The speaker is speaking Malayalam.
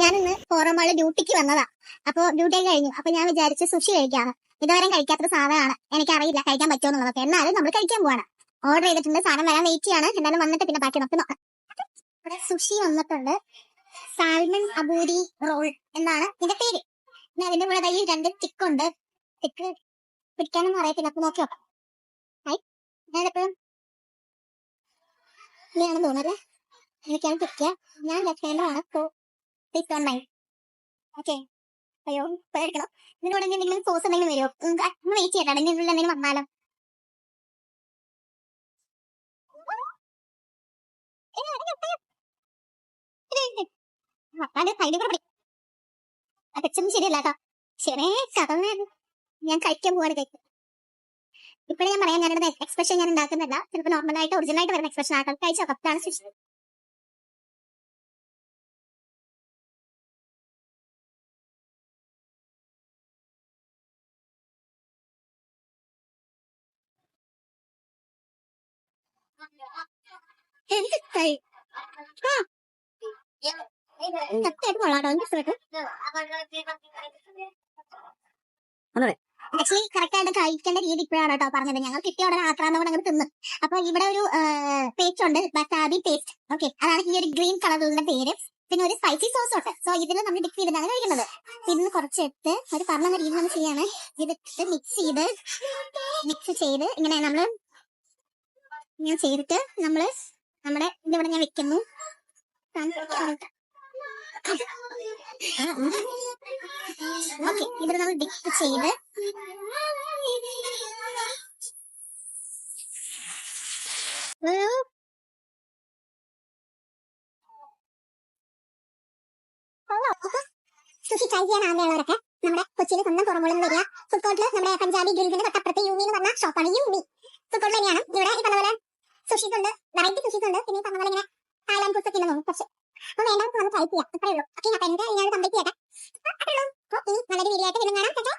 ഞാനിന്ന് ഫോറമാള് ഡ്യൂട്ടിക്ക് വന്നതാ. അപ്പൊ ഡ്യൂട്ടി കഴിഞ്ഞു. അപ്പൊ ഞാൻ വിചാരിച്ച് സുഷി കഴിക്കാണ്. ഇതുവരെ കഴിക്കാത്തൊരു സാധനമാണ്. എനിക്കറിയില്ല കഴിക്കാൻ പറ്റുമോ എന്നുള്ളതൊക്കെ. എന്നാലും നമ്മൾ കഴിക്കാൻ പോവാണ്. ഓർഡർ ചെയ്തിട്ടുണ്ട്. സാധനം വരാൻ വെയിറ്റ് ചെയ്യാണ്. എന്തായാലും വന്നിട്ട് പിന്നെ ബാക്കി നമുക്ക് നോക്കാം. ഇവിടെ സുഷി വന്നിട്ടുണ്ട്. സാൽമൺ അബൂരി റോൾ എന്നാണ് ഇതിന്റെ പേര്. പിന്നെ അതിന്റെ കൂടെ കയ്യിൽ 2 സ്റ്റിക്കുണ്ട്. സ്റ്റിക്ക് പിടിക്കാനൊന്നും അറിയത്തില്ല. അപ്പൊ നോക്കി നോക്കാം. ഞാനിപ്പോഴും ഇങ്ങനെയാണ് തോന്നുന്നത്. എനിക്കാണ് പിടിക്കുക. ഞാൻ ലെഫ്റ്റ് ഹാൻഡാണ്. So please don't mind. Okay. അയ്യോ പേടിക്കണം. ഇതിനോട് എന്തെങ്കിലും സോസ് എന്തെങ്കിലും വരുമോ? ഒന്ന് വെയിറ്റ് ചെയ്യട്ടെ. ഇതിനുള്ള എന്തെങ്കിലും വന്നാലോ? സൈഡിൽ കൂടെ അച്ഛനും ശരിയല്ല കേട്ടോ. ശരി കഥന്ന് ഞാൻ കഴിക്കാൻ പോവാണ്. കഴിക്കും ഇപ്പോഴും ഞാൻ പറയാം. ഞാനിവിടെ എക്സ്പ്രഷൻ ഞാൻ ഉണ്ടാക്കുന്നില്ല. ചിലപ്പോൾ നോർമലായിട്ട് ഒറിജിനലായിട്ട് വരുന്ന എക്സ്പ്രഷൻ ആക്കാം. കഴിച്ചോ കത്താണ് ശിക്ഷ. എനിക്ക് സത്യമായിട്ട് കൊള്ളാട്ടോ. ആക്ച്വലി കറക്റ്റ് ആയിട്ട് കഴിക്കേണ്ട രീതി ഇപ്പോഴാണ് കേട്ടോ പറഞ്ഞത്. ഞങ്ങൾ കിട്ടിയ ഉടനെ ആക്രാന്തം കൊണ്ട് അങ്ങനെ തിന്ന്. അപ്പൊ ഇവിടെ ഒരു പേസ്റ്റ് ഉണ്ട്, വസാബി പേസ്റ്റ്. ഓക്കെ, അതാണ് ഈ ഒരു ഗ്രീൻ കളറിലുള്ള പേര്. പിന്നെ ഒരു സ്പൈസി സോസ് ഉണ്ട്. സോ ഇതിൽ നമ്മൾ മിക്സ് ചെയ്തിട്ടാണ് കഴിക്കുന്നത്. ഇതിന് കുറച്ചെടുത്ത് ഒരു പറഞ്ഞ രീതി നമ്മൾ ചെയ്യാണ്. ഇതിട്ട് മിക്സ് ചെയ്ത് ഇങ്ങനെ ചെയ്തിട്ട് നമ്മുടെ ഇതിവിടെ ഞാൻ വെക്കുന്നു. ഓക്കെ, ഇവിടെ നമ്മൾ ഡിപ്പ് ചെയ്ത് സുഷി ട്രൈ ചെയ്യാൻ ആഗ്രഹമുള്ളവരൊക്കെ നമ്മുടെ കൊച്ചിയിൽ സ്വന്തം പുറമുളം വരിക ഫുഡ് കോർട്ടിൽ നമ്മുടെ പഞ്ചാബി ഗ്രിൽസിന്റെ തൊട്ടപ്പുറത്ത് യൂമി എന്ന് പറഞ്ഞ ഷോപ്പാണ്. യൂമി ഫുഡ് കോർട്ട് തന്നെയാണ്. ഇവിടെ ഈ പറഞ്ഞ പോലെ സുഷീസുണ്ട്, വെറൈറ്റി സുഷീസുണ്ട്. പിന്നെ പറഞ്ഞ പോലെ ഇങ്ങനെ തായ്ലാൻഡ് ഫുഡ്സ് ഒക്കെ തോന്നും കുറച്ച്. അപ്പൊ വേണ്ടവർക്ക് വന്ന് ട്രൈ ചെയ്യാം. അത്രേ ഉള്ളൂ. ഓക്കെ, അപ്പൊ എന്റെ ഞാൻ കംപ്ലീറ്റ് ചെയ്യട്ടെ. അത്രേ ഉള്ളൂ. ഇനി നല്ലൊരു വീഡിയോ ആയിട്ട് പിന്നെ കാണാം.